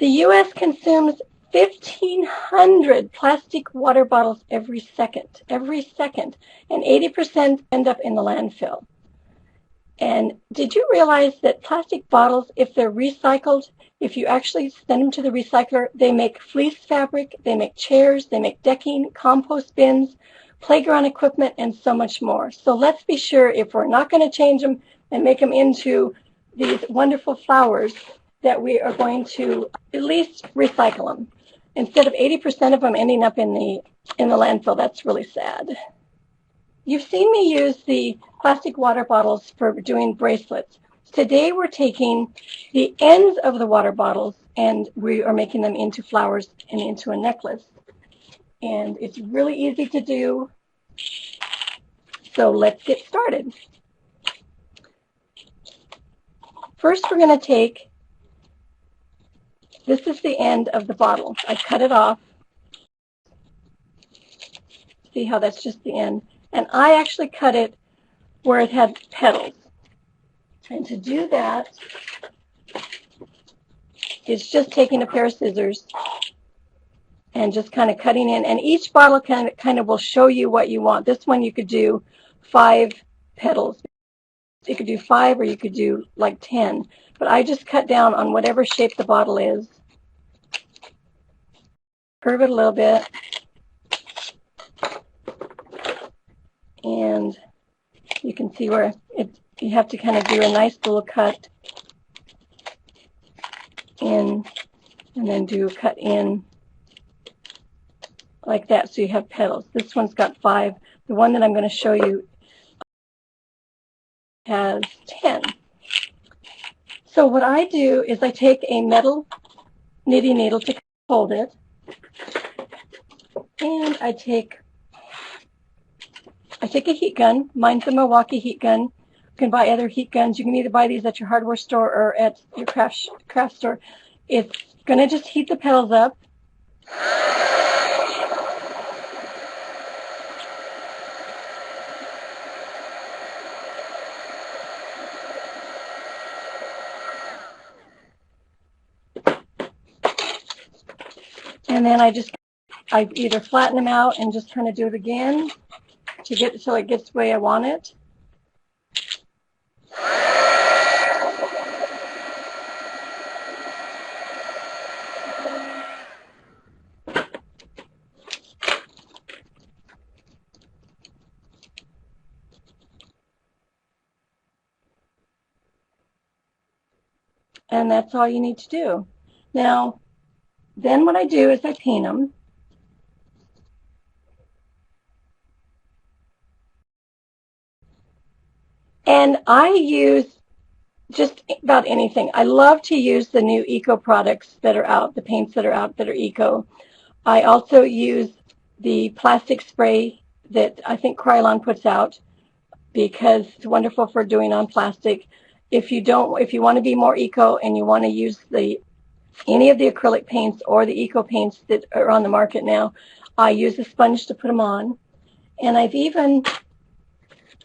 The U.S. consumes 1,500 plastic water bottles every second, and 80% end up in the landfill. And did you realize that plastic bottles, if they're recycled, if you actually send them to the recycler, they make fleece fabric, they make chairs, they make decking, compost bins, playground equipment, and so much more. So let's be sure, if we're not going to change them and make them into these wonderful flowers, that we are going to at least recycle them instead of 80% of them ending up in the landfill. That's really sad. You've seen me use the plastic water bottles for doing bracelets. Today we're taking the ends of the water bottles and we are making them into flowers and into a necklace. And it's really easy to do. So let's get started. First we're going to take, this is the end of the bottle. I cut it off. See how that's just the end? And I actually cut it where it had petals. And to do that, it's just taking a pair of scissors and just kind of cutting in. And each bottle kind of will show you what you want. This one you could do 5 petals. You could do 5 or you could do like 10. But I just cut down on whatever shape the bottle is. Curve it a little bit. And you can see where you have to kind of do a nice little cut in and then do a cut in like that, so you have petals. This one's got 5. The one that I'm going to show you has 10. So what I do is I take a metal knitting needle to hold it, and I take a heat gun. Mine's a Milwaukee heat gun. You can buy other heat guns. You can either buy these at your hardware store or at your craft store. It's going to just heat the petals up. And then I either flatten them out and just kind of do it again to get so it gets the way I want it. And that's all you need to do. Now, then what I do is I paint them. And I use just about anything. I love to use the new eco products that are out, the paints that are out that are eco. I also use the plastic spray that I think Krylon puts out because it's wonderful for doing on plastic. If you want to be more eco and you want to use any of the acrylic paints or the eco paints that are on the market now, I use a sponge to put them on. And I've even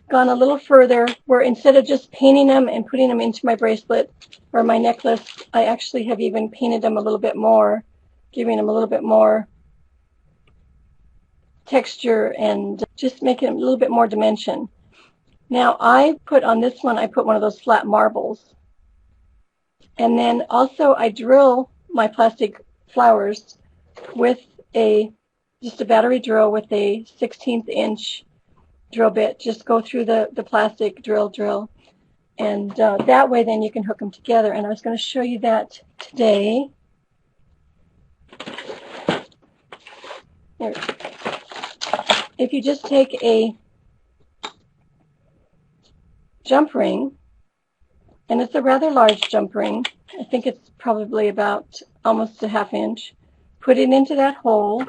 gone a little further where instead of just painting them and putting them into my bracelet or my necklace, I actually have even painted them a little bit more, giving them a little bit more texture and just making them a little bit more dimension. Now I put on this one, I put one of those flat marbles. And then also I drill my plastic flowers with just a battery drill with a 1/16 inch drill bit. Just go through the plastic, drill, and that way then you can hook them together. And I was going to show you that today. There. If you just take a jump ring, and it's a rather large jump ring, I think it's probably about almost a 1/2 inch, put it into that hole,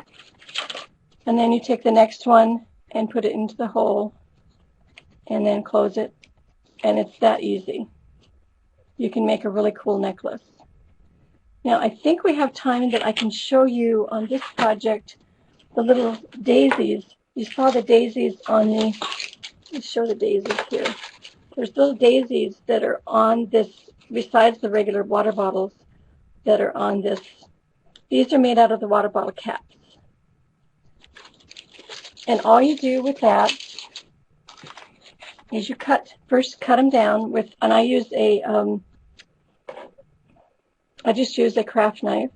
and then you take the next one and put it into the hole and then close it, and it's that easy. You can make a really cool necklace. Now I think we have time that I can show you on this project the little daisies. You saw the daisies on the, let's show the daisies here. There's little daisies that are on this, besides the regular water bottles. that are on this. These are made out of the water bottle caps. And all you do with that is you first cut them down with, and I just use a craft knife,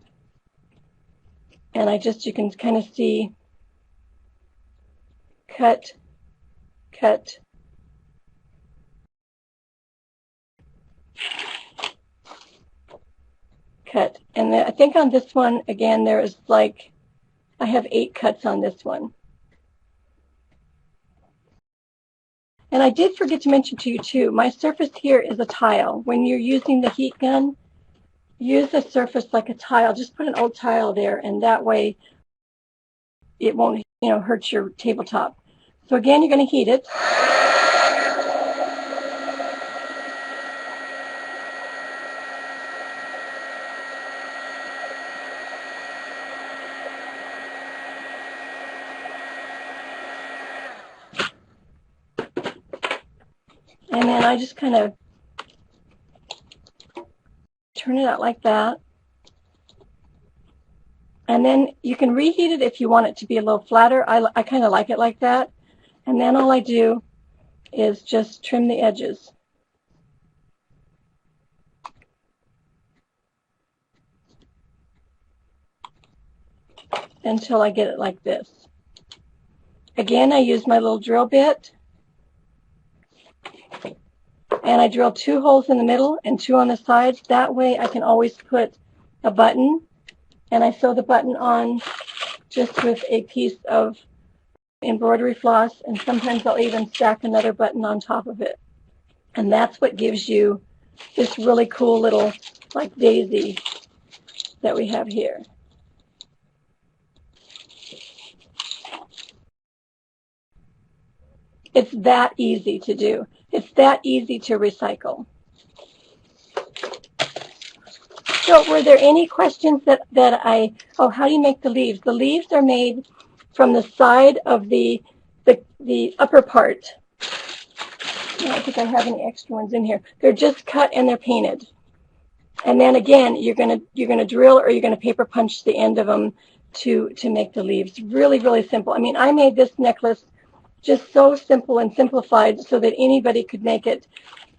and you can kind of see, cut, and I think on this one, again, there is like, I have 8 cuts on this one. And I did forget to mention to you too, my surface here is a tile. When you're using the heat gun, use a surface like a tile. Just put an old tile there, and that way it won't, hurt your tabletop. So again, you're going to heat it. And then I just kind of turn it out like that. And then you can reheat it if you want it to be a little flatter. I kind of like it like that. And then all I do is just trim the edges. Until I get it like this. Again, I use my little drill bit. And I drill 2 holes in the middle and 2 on the sides. That way I can always put a button. And I sew the button on just with a piece of embroidery floss. And sometimes I'll even stack another button on top of it. And that's what gives you this really cool little, like, daisy that we have here. It's that easy to do. It's that easy to recycle. So were there any questions how do you make the leaves? The leaves are made from the side of the upper part. I don't think I have any extra ones in here. They're just cut and they're painted. And then again, you're gonna drill or you're gonna paper punch the end of them to make the leaves. Really, really simple. I mean, I made this necklace just so simple and simplified so that anybody could make it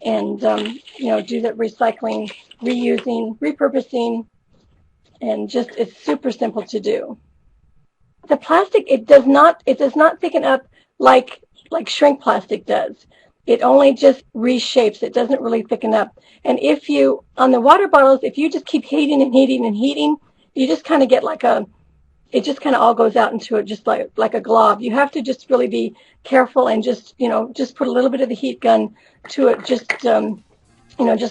and do that recycling, reusing, repurposing, and just it's super simple to do. The plastic, it does not thicken up like shrink plastic does. It only just reshapes. It doesn't really thicken up. And if you, on the water bottles, if you just keep heating and heating and heating, you just kind of get like it just kind of all goes out into it just like a glob. You have to just really be careful and just put a little bit of the heat gun to it. Just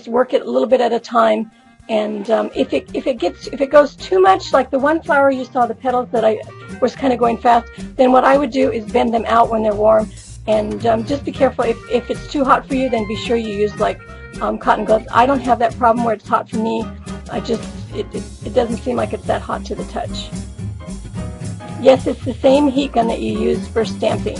work it a little bit at a time. And if it goes too much, like the one flower you saw, the petals that I was kind of going fast, then what I would do is bend them out when they're warm. And just be careful. If it's too hot for you, then be sure you use like cotton gloves. I don't have that problem where it's hot for me. It doesn't seem like it's that hot to the touch. Yes, it's the same heat gun that you use for stamping.